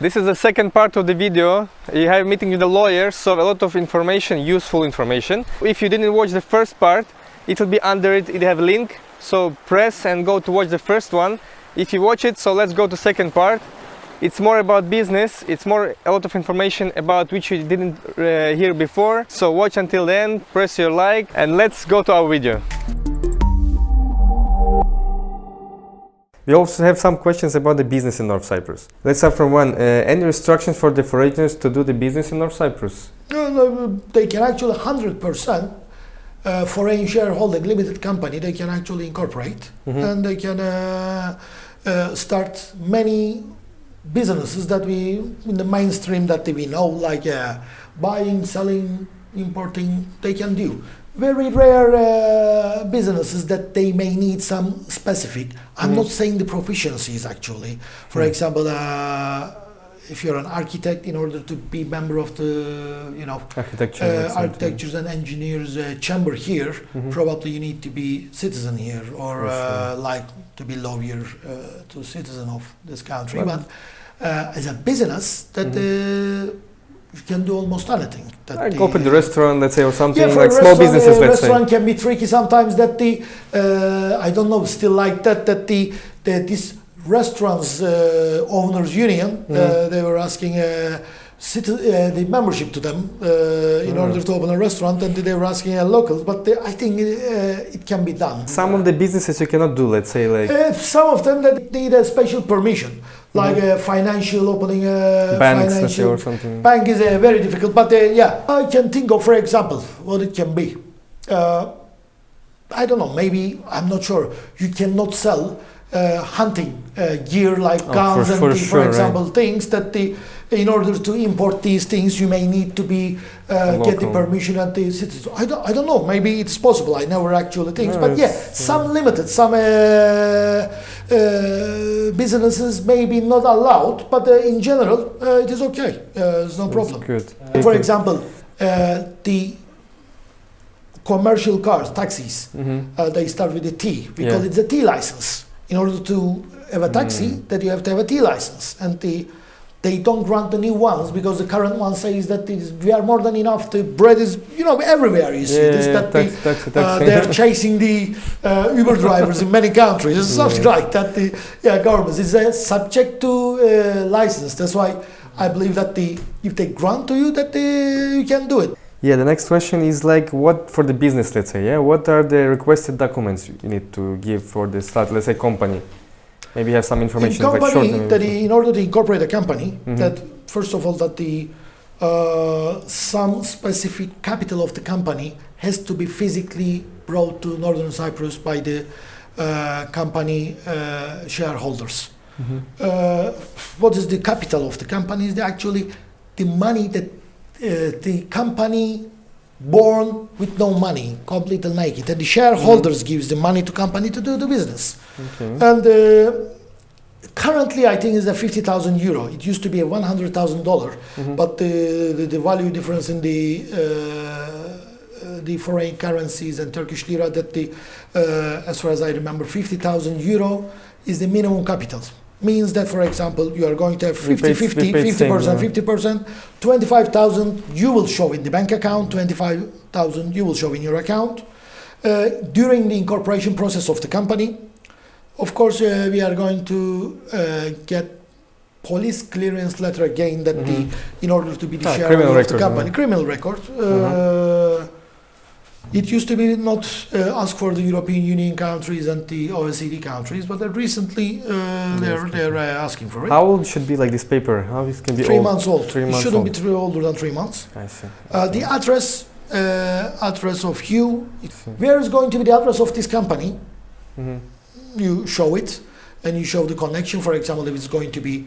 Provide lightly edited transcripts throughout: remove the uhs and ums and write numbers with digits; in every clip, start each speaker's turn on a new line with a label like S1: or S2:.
S1: This is the second part of the video. You have a meeting with the lawyer, so a lot of information, useful information. If you didn't watch the first part, it will be under it, it have a link, so press and go to watch the first one. If you watch it, so let's go to second part. It's more about business, it's more a lot of information about which you didn't hear before. So watch until the end, press your like, and let's go to our video. We also have some questions about the business in North Cyprus. Let's start from one. Any restrictions for the foreigners to do the business in North Cyprus?
S2: No, they can actually 100% foreign shareholding limited company. They can actually incorporate and they can start many businesses that we in the mainstream that we know, like buying, selling, importing. They can do. Very rare businesses that they may need some specific. I'm not saying the proficiencies actually. For example, if you're an architect, in order to be member of the architectures and engineers chamber here, probably you need to be citizen here or like to be lawyer to citizen of this country. But as a business, that you can do almost anything.
S1: Like open the restaurant, let's say, or something,
S2: yeah,
S1: like small businesses, let's say.
S2: Restaurant can be tricky sometimes that the, I don't know, still like that this restaurants owners union, they were asking the membership to them in order to open a restaurant, and they were asking locals, but I think it can be done.
S1: Some of the businesses you cannot do, let's say, like...
S2: some of them that need a special permission. Like financial opening,
S1: banks, financial or something.
S2: Bank is very difficult, but yeah, I can think of, for example, what it can be. I don't know, maybe, I'm not sure, you cannot sell hunting gear like guns for example, right. Things that in order to import these things, you may need to be get the permission at the citizens. I don't know. Maybe it's possible. I never actually think, but yeah, some limited, some businesses may be not allowed, but in general, it is okay. There's no problem.
S1: Good.
S2: For example, the commercial cars, taxis, they start with a T because it's a T license. In order to have a taxi, that you have to have a T license, and they don't grant the new ones because the current one says that we are more than enough. The bread is, everywhere. You see this, that they are chasing the Uber drivers in many countries. It's something like that. The government is subject to license. That's why I believe that if they grant to you, that you can do it.
S1: Yeah, the next question is like, what for the business, let's say, what are the requested documents you need to give for the start, let's say, company? Maybe you have some information.
S2: In order to incorporate a company, that first of all, that some specific capital of the company has to be physically brought to Northern Cyprus by the company shareholders. What is the capital of the company? Is actually the money that the company born with no money, completely naked, and the shareholders gives the money to company to do the business. And currently, I think is a 50,000 euro. It used to be a $100,000, but the value difference in the foreign currencies and Turkish lira, that as far as I remember, 50,000 euro is the minimum capital. Means that, for example, you are going to have 50%, 25,000 you will show in the bank account, 25,000 you will show in your account. During the incorporation process of the company, of course, we are going to get police clearance letter again, that in order to be the shareholder of the company, criminal record. It used to be not asked for the European Union countries and the OECD countries, but recently they're asking for it.
S1: How old should be like this paper? How it can be
S2: 3 months old.
S1: 3 months
S2: it shouldn't
S1: old.
S2: be older than 3 months.
S1: I see.
S2: The address of you, where is going to be the address of this company? You show it, and you show the connection. For example, if it's going to be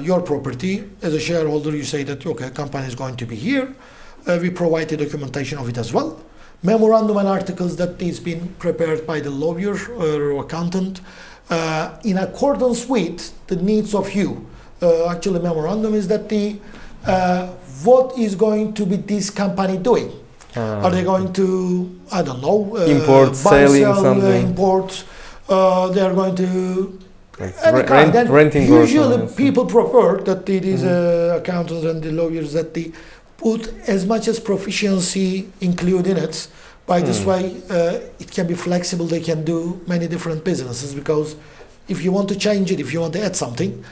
S2: your property, as a shareholder, you say that, okay, company is going to be here. We provide the documentation of it as well. Memorandum and articles that is been prepared by the lawyer or accountant in accordance with the needs of you. Actually, memorandum is that what is going to be this company doing? Are they going to, I don't know,
S1: import, selling something?
S2: Import. They are going to
S1: Like
S2: any kind. And
S1: renting
S2: usually
S1: or
S2: people prefer that these accountants and the lawyers that they put as much as proficiency include in it. By this way, it can be flexible. They can do many different businesses, because if you want to change it, if you want to add something,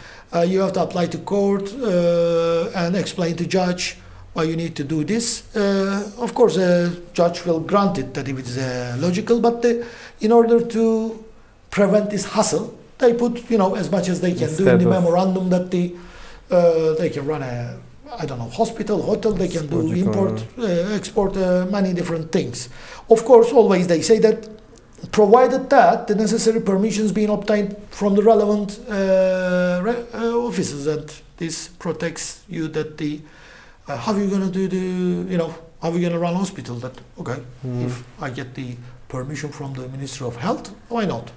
S2: you have to apply to court and explain to judge why you need to do this. Of course, a judge will grant it that if it's logical, but in order to prevent this hassle, they put as much as they can do in the memorandum that they can run a hospital, hotel, they can do import, export, many different things. Of course, always they say that provided that the necessary permissions being obtained from the relevant offices, and this protects you that how are you going to do how are you going to run hospital? That if I get the permission from the Ministry of Health, why not?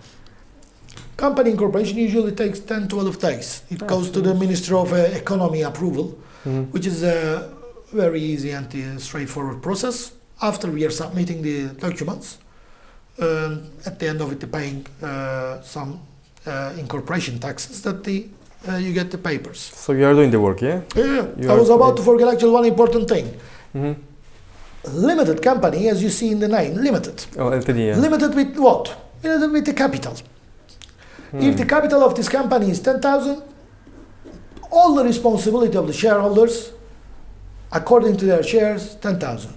S2: Company incorporation usually takes 10-12 days. It goes to the Ministry of Economy approval, which is a very easy and straightforward process. After we are submitting the documents, at the end of it, paying some incorporation taxes, that you get the papers.
S1: So you are doing the work, yeah?
S2: Yeah. I was about to forget actually one important thing. Limited company, as you see in the name, limited.
S1: Oh, LTD, yeah.
S2: Limited with what? Limited with the capital. If the capital of this company is 10,000, all the responsibility of the shareholders, according to their shares, 10,000.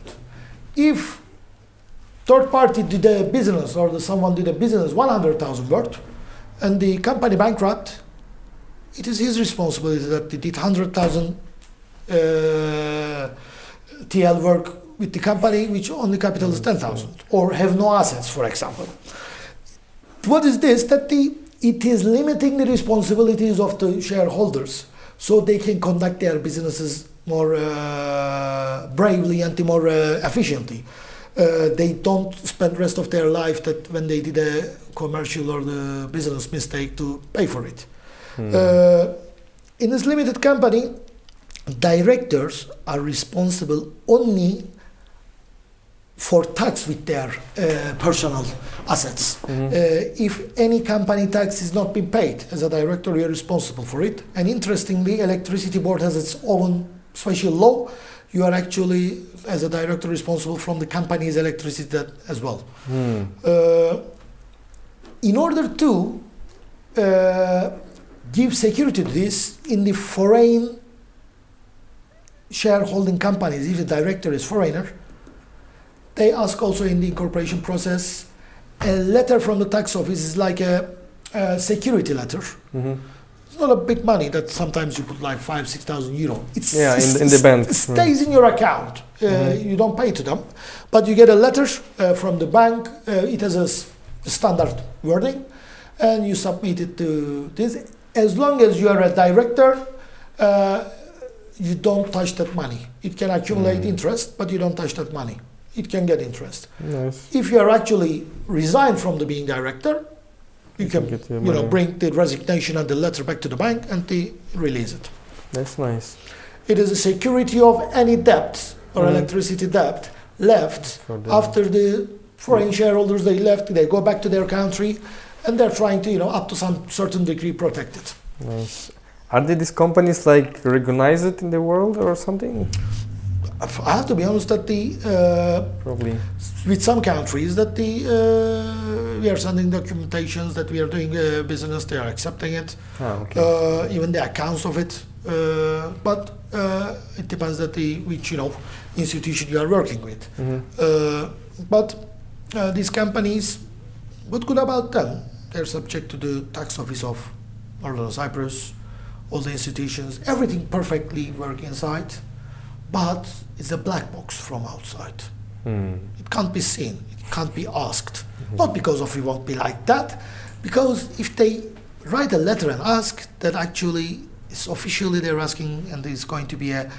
S2: If third party did a business, or someone did a business 100,000 worth, and the company bankrupt, it is his responsibility that he did 100,000 TL work with the company, which only capital is 10,000, or have no assets, for example. What is this? That it is limiting the responsibilities of the shareholders, so they can conduct their businesses more bravely and more efficiently. They don't spend the rest of their life that when they did a commercial or the business mistake to pay for it. In this limited company, directors are responsible only for tax with their personal assets. If any company tax is not being paid, as a director, you are responsible for it. And interestingly, electricity board has its own special law. You are actually, as a director, responsible from the company's electricity as well. In order to give security to this, in the foreign shareholding companies, if the director is foreigner, they ask also in the incorporation process a letter from the tax office. Is like a security letter. It's not a big money that sometimes you put like 5,000-6,000 euro. It's
S1: in the bank.
S2: It stays in your account. You don't pay to them, but you get a letter from the bank. It has a standard wording, and you submit it to this. As long as you are a director, you don't touch that money. It can accumulate interest, but you don't touch that money. It can get interest.
S1: Nice.
S2: If you are actually resigned from the being director, you can bring the resignation and the letter back to the bank and they release it.
S1: That's nice.
S2: It is a security of any debt or electricity debt left after the foreign shareholders, they go back to their country, and they're trying to, up to some certain degree, protect it.
S1: Nice. Are these companies like recognized in the world or something?
S2: I have to be honest that
S1: probably
S2: with some countries that we are sending documentations that we are doing business, they are accepting it. Even the accounts of it, but it depends that which institution you are working with. But these companies, what good about them? They're subject to the tax office of Northern Cyprus, all the institutions, everything perfectly work inside. But it's a black box from outside. It can't be seen, it can't be asked. Not because of we won't be like that, because if they write a letter and ask, that actually it's officially they're asking, and there's going to be a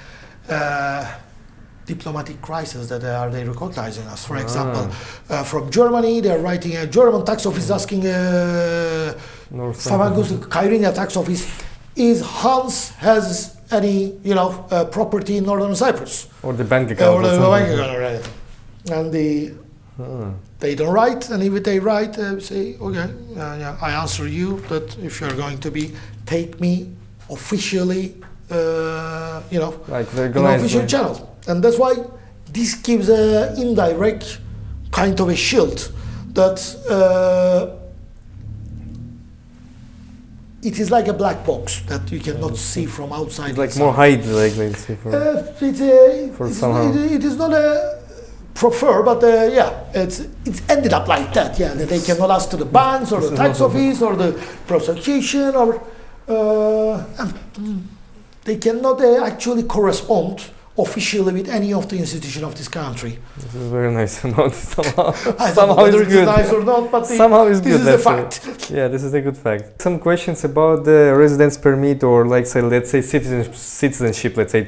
S2: diplomatic crisis that they recognizing us. For example, from Germany, they're writing a German tax office asking Kyrenia tax office, is Hans has any property in Northern Cyprus,
S1: or the bank account,
S2: and they don't write, and if they write, we say, okay, yeah, I answer you that if you're going to be take me officially,
S1: Like
S2: in official channel, and that's why this gives a indirect kind of a shield that it is like a black box that you cannot see from outside.
S1: It's like more hide, like let's say
S2: it is not a prefer, but it's ended up like that. Yeah, that they cannot ask to the banks or the tax office or the prosecution or they cannot actually correspond officially with any of the institution of this country.
S1: This is very nice. Somehow
S2: whether
S1: it's
S2: it
S1: good.
S2: is nice or not, but
S1: Somehow it's
S2: this
S1: good.
S2: is a fact.
S1: Yeah, this is a good fact. Some questions about the residence permit or like say, let's say citizenship, let's say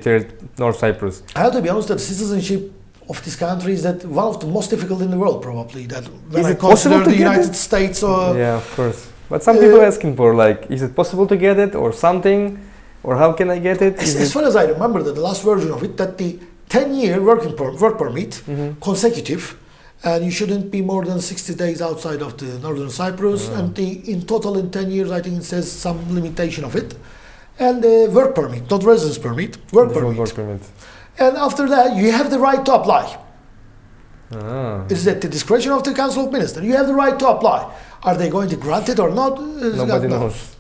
S1: North Cyprus.
S2: I have to be honest that citizenship of this country is that one of the most difficult in the world, probably. That when I consider the United States or
S1: yeah, of course. But some people are asking for like, is it possible to get it or something, or how can I get it?
S2: As far as I remember, that the last version of it, that the 10-year work permit, consecutive, and you shouldn't be more than 60 days outside of the Northern Cyprus, and in total in 10 years, I think it says some limitation of it, and the work permit, not residence permit, work permit. And after that, you have the right to apply. It is at the discretion of the Council of Ministers. You have the right to apply. Are they going to grant it or not?
S1: Nobody knows.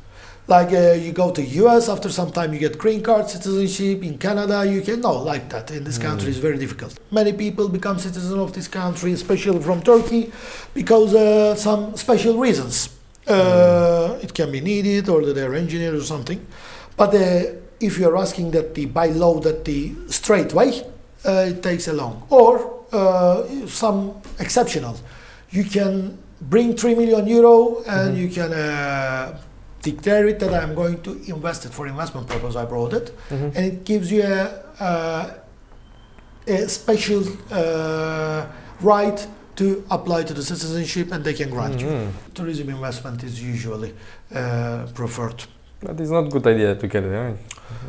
S2: Like you go to US, after some time you get green card, citizenship. In Canada, you can like that. In this country, it's very difficult. Many people become citizens of this country, especially from Turkey, because some special reasons. It can be needed, or that they're engineers or something. But if you're asking that by law that the straight way, it takes a long. Or some exceptional. You can bring 3 million euro and you can declare it that I'm going to invest it for investment purpose. I brought it, and it gives you a special right to apply to the citizenship, and they can grant you. Tourism investment is usually preferred.
S1: But it's not a good idea to get it, right?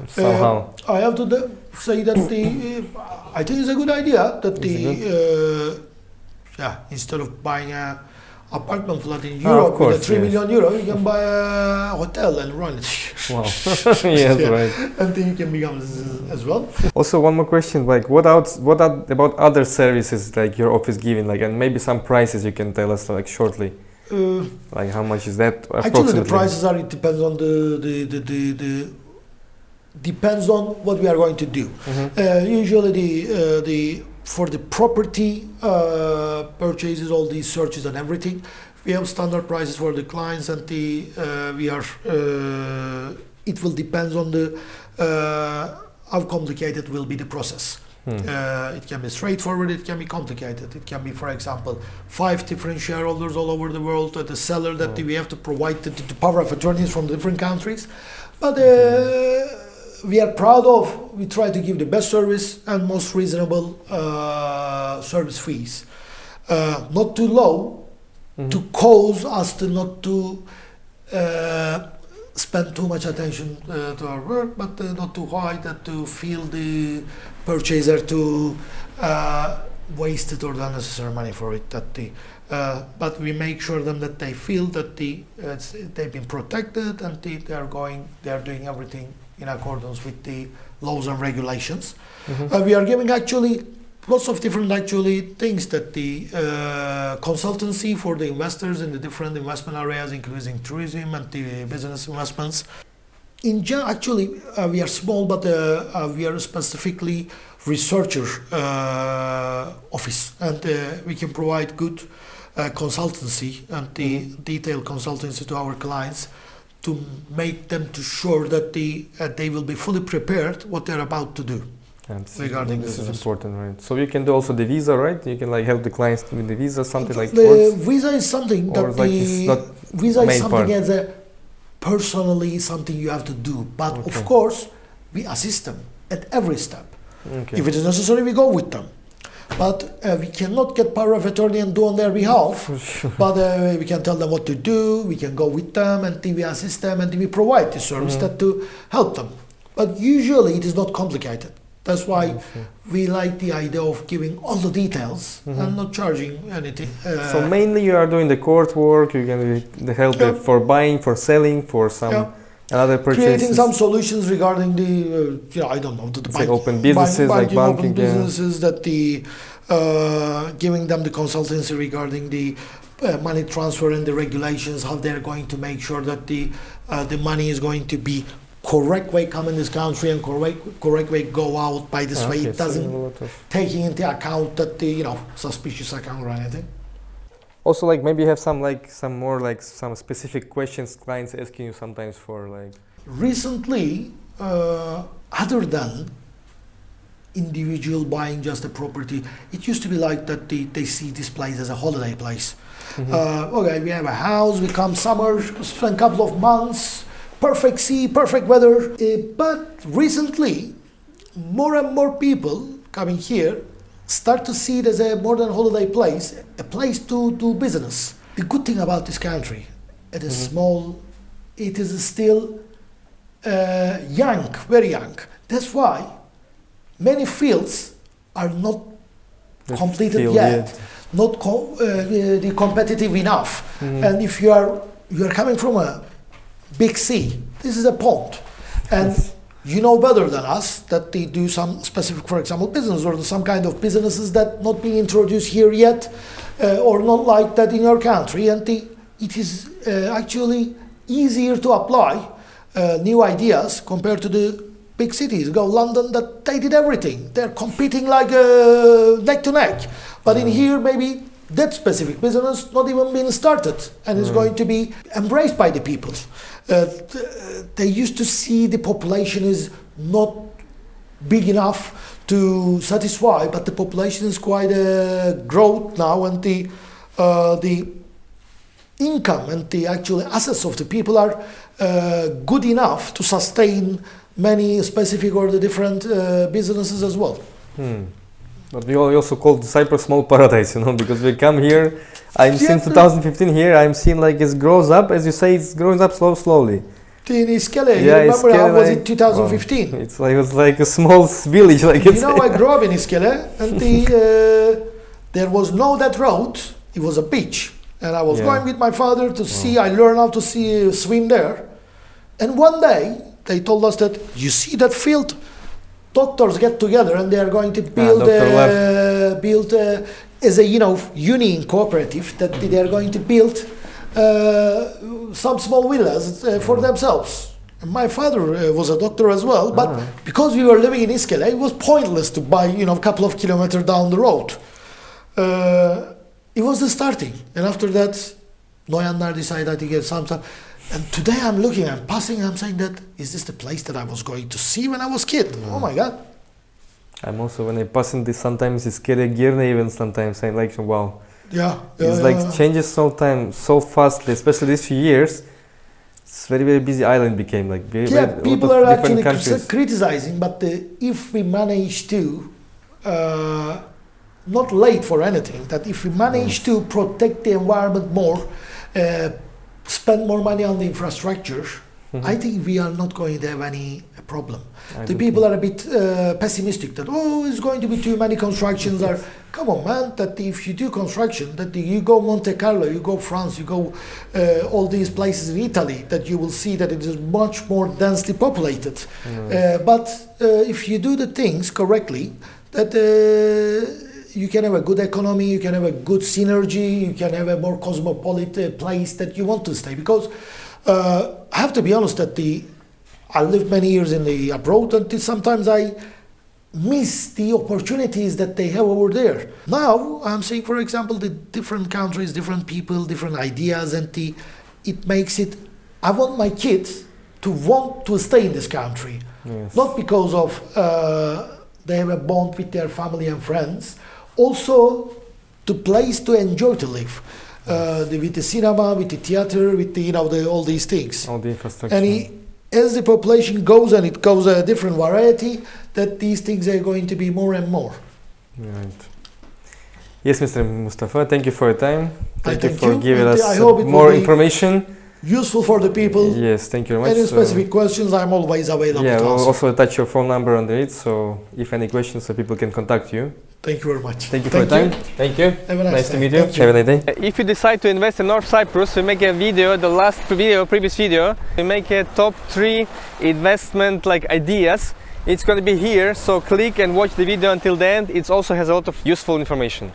S1: Somehow.
S2: I have to say that I think it's a good idea that instead of buying a apartment flat in Europe with a 3 million euro, you can buy a hotel and run it.
S1: Wow. Yes, right.
S2: And then you can become as well.
S1: Also, one more question: like, what about other services like your office giving, like, and maybe some prices you can tell us like shortly. Like how much is that?
S2: Actually, the prices are. It depends on depends on what we are going to do. Usually, for the property purchases, all these searches and everything, we have standard prices for the clients, and it will depend on how complicated will be the process. It can be straightforward, it can be complicated. It can be, for example, 5 different shareholders all over the world, the seller that we have to provide the power of attorneys from different countries. But we are proud of, we try to give the best service and most reasonable service fees. Not too low to cause us to not to spend too much attention to our work, but not too high that to feel the purchaser to waste it or the unnecessary money for it. But we make sure them that they feel that they've been protected, and they are doing everything in accordance with the laws and regulations. We are giving actually lots of different things that the consultancy for the investors in the different investment areas, including tourism and the business investments. In general, actually, we are small, but we are specifically researcher office, and we can provide good consultancy and the detailed consultancy to our clients to make them to sure that they will be fully prepared what they're about to do. Regarding
S1: this is important, right? So you can do also the visa, right? You can like help the clients with the visa, something like
S2: the visa is something that
S1: visa
S2: is something as a personally something you have to do, but of course we assist them at every step. If it is necessary, we go with them. But we cannot get power of attorney and do on their behalf. But we can tell them what to do. We can go with them, and we assist them, and we provide the service that to help them. But usually it is not complicated. That's why we like the idea of giving all the details and not charging anything.
S1: So mainly you are doing the court work, you can help for buying, for selling, for some another purchases.
S2: Creating some solutions regarding the, I don't know, the
S1: open businesses,
S2: banking,
S1: like
S2: open
S1: banking,
S2: businesses, that the giving them the consultancy regarding the money transfer and the regulations, how they're going to make sure that the money is going to be correct way come in this country and correct way go out by this way. It doesn't taking into account that the suspicious account or anything.
S1: Also, like maybe you have some specific questions clients asking you sometimes for like.
S2: Recently, other than individual buying just a property, it used to be like that they see this place as a holiday place. Okay, we have a house, we come summer, spend a couple of months, perfect sea, perfect weather. But recently, more and more people coming here start to see it as a more than holiday place, a place to do business. The good thing about this country, it is small, it is still young, very young. That's why many fields are not completed yet, not competitive enough. And if you are coming from a big sea, this is a pond, and you know better than us that they do some specific, for example, business or some kind of businesses that not being introduced here yet, or not like that in your country, and it is actually easier to apply new ideas compared to the big cities. Go London, that they did everything. They're competing like neck to neck. But in here, maybe that specific business not even been started, and is going to be embraced by the people. They used to see the population is not big enough to satisfy, but the population is quite a growth now, and the income and the actual assets of the people are good enough to sustain many specific or the different businesses as well.
S1: But we also call Cyprus small paradise, because we come here. Since 2015 here. I'm seeing like it grows up, as you say, it's growing up slowly.
S2: In Iskele, you remember how was it 2015?
S1: Wow. It was like a small village, like it's.
S2: I grew up in Iskele, and there was no that road. It was a beach, and I was going with my father to see. I learned how to swim there, and one day they told us that you see that field. Doctors get together and they are going to build as a union cooperative that they are going to build some small villas for themselves. And my father was a doctor as well, but because we were living in Iskele, it was pointless to buy a couple of kilometers down the road. It was the starting, and after that, Noyanlar decided to get some. And today I'm passing, I'm saying that, is this the place that I was going to see when I was kid? Oh my God.
S1: I'm also, when I pass in this, sometimes it's Girne even sometimes, I'm like, wow. It's changes so fastly, especially these few years. It's very, very busy island became, like
S2: people are actually criticizing, but if we manage to, not late for anything, that if we manage to protect the environment more, spend more money on the infrastructure, I think we are not going to have any problem. The people are a bit pessimistic that, it's going to be too many constructions. Come on, man, that if you do construction, that you go Monte Carlo, you go France, you go all these places in Italy, that you will see that it is much more densely populated. But if you do the things correctly, that you can have a good economy, you can have a good synergy, you can have a more cosmopolitan place that you want to stay. Because I have to be honest that I lived many years in the abroad, and sometimes I miss the opportunities that they have over there. Now I'm seeing, for example, the different countries, different people, different ideas, and it makes it. I want my kids to want to stay in this country, not because of they have a bond with their family and friends. Also, the place to enjoy to live, with the cinema, with the theater, with all these things.
S1: All the infrastructure.
S2: And as the population goes and it goes a different variety, that these things are going to be more and more.
S1: Right. Yes, Mr. Mustafa, thank you for your time. Thank you for
S2: you.
S1: giving
S2: And
S1: us
S2: I hope it
S1: more information.
S2: useful for the people.
S1: Yes, thank you very much.
S2: Any specific questions, I'm always available
S1: Yeah,
S2: to
S1: we'll
S2: answer.
S1: also attach your phone number under it, so if any questions, so people can contact you.
S2: Thank you very much.
S1: Thank you for your time. Thank you.
S2: Have a
S1: Nice to
S2: day.
S1: meet you.
S2: Thank you.
S1: Have a nice day. If you decide to invest in North Cyprus, we make a video, the last previous video, we make a top 3 investment ideas. It's going to be here, so click and watch the video until the end. It also has a lot of useful information.